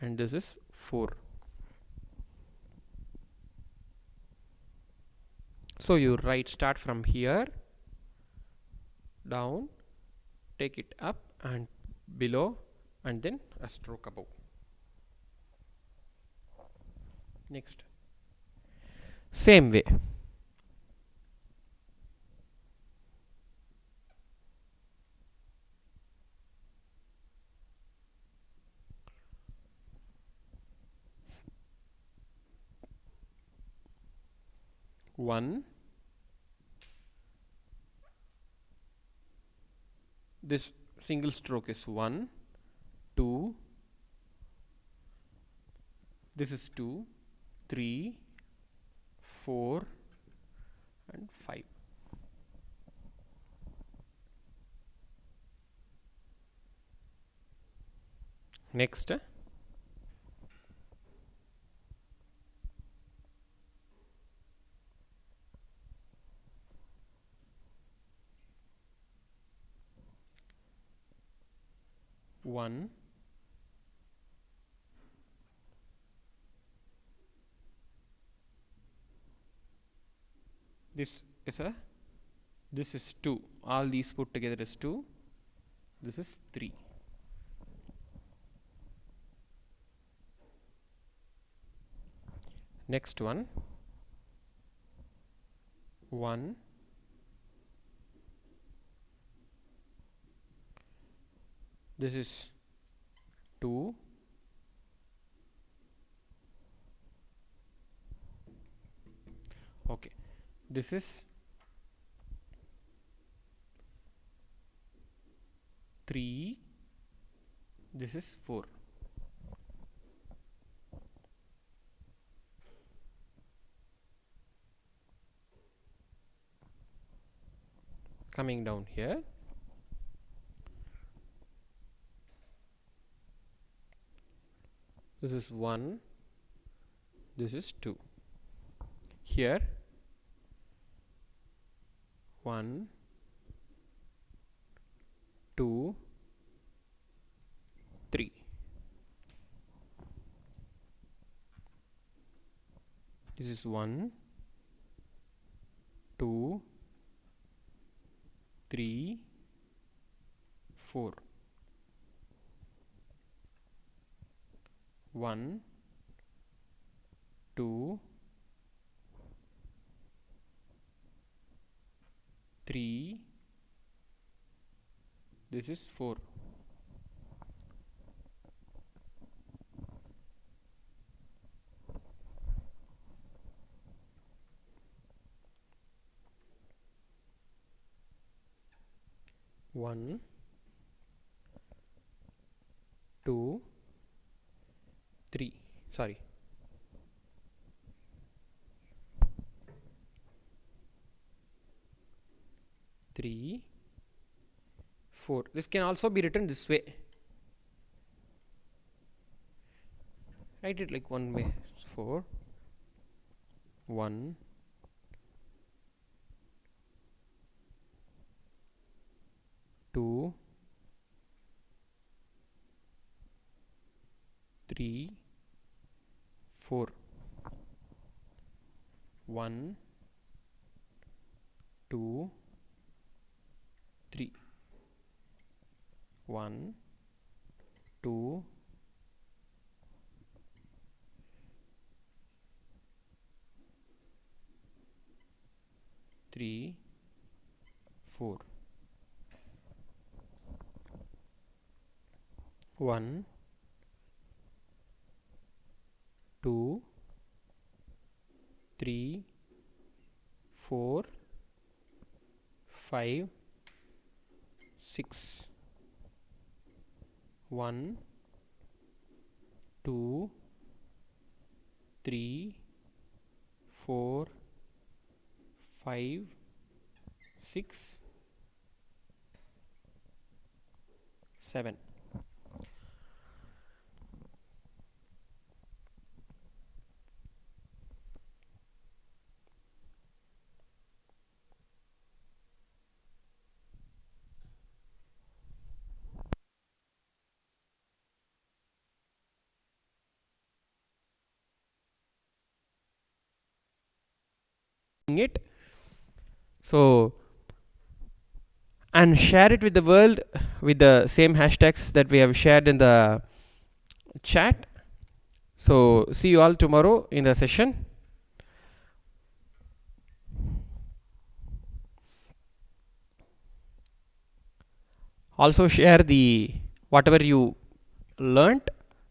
And this is 4. So you write, start from here, down, take it up and below, and then a stroke above. Next, same way. One, this single stroke is 1, 2, this is 2, 3, 4 and 5. Next, one, this is 2. All these put together is 2. This is 3. Next one, 1, this is 2, okay, this is 3, this is 4. Coming down here, this is 1, this is 2. Here 1, 2, 3. This is 1, 2, 3, 4. 1, 2, 3. This is 4. One, 2, 3. Sorry. 3, 4. This can also be written this way. Write it like one way. 4, 1, 2, 3, 4. 1, 2, 3. 1, 2, 3, 4. 1, 2, 3, 4, 5, 6. 1, 2, 3, 4, 5, 6, 7. It so and share it with the world with the same hashtags that we have shared in the chat. So see you all tomorrow in the session. Also share the whatever you learnt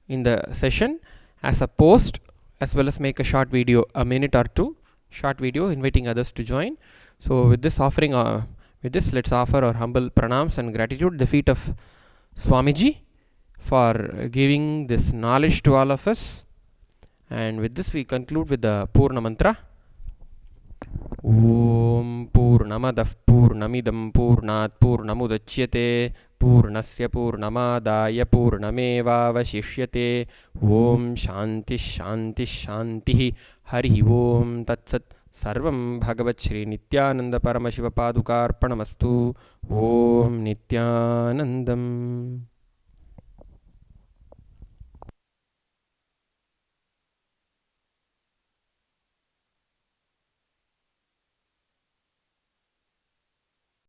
in the session as a post, as well as make a short video, a minute or two short video inviting others to join. So with this offering, with this, let's offer our humble pranams and gratitude the feet of Swamiji for giving this knowledge to all of us. And with this we conclude with the Purna mantra. Om Purnamadah Purnamidam Purnat Purnamudachyate Purnasya Purnamadaya Purnamevavashishyate. Om Shanti Shanti Shanti. Hari Om Tatsat. Sarvam Bhagavat Shri Nityananda Paramashiva Padukarpanamastu. Om Nityanandam.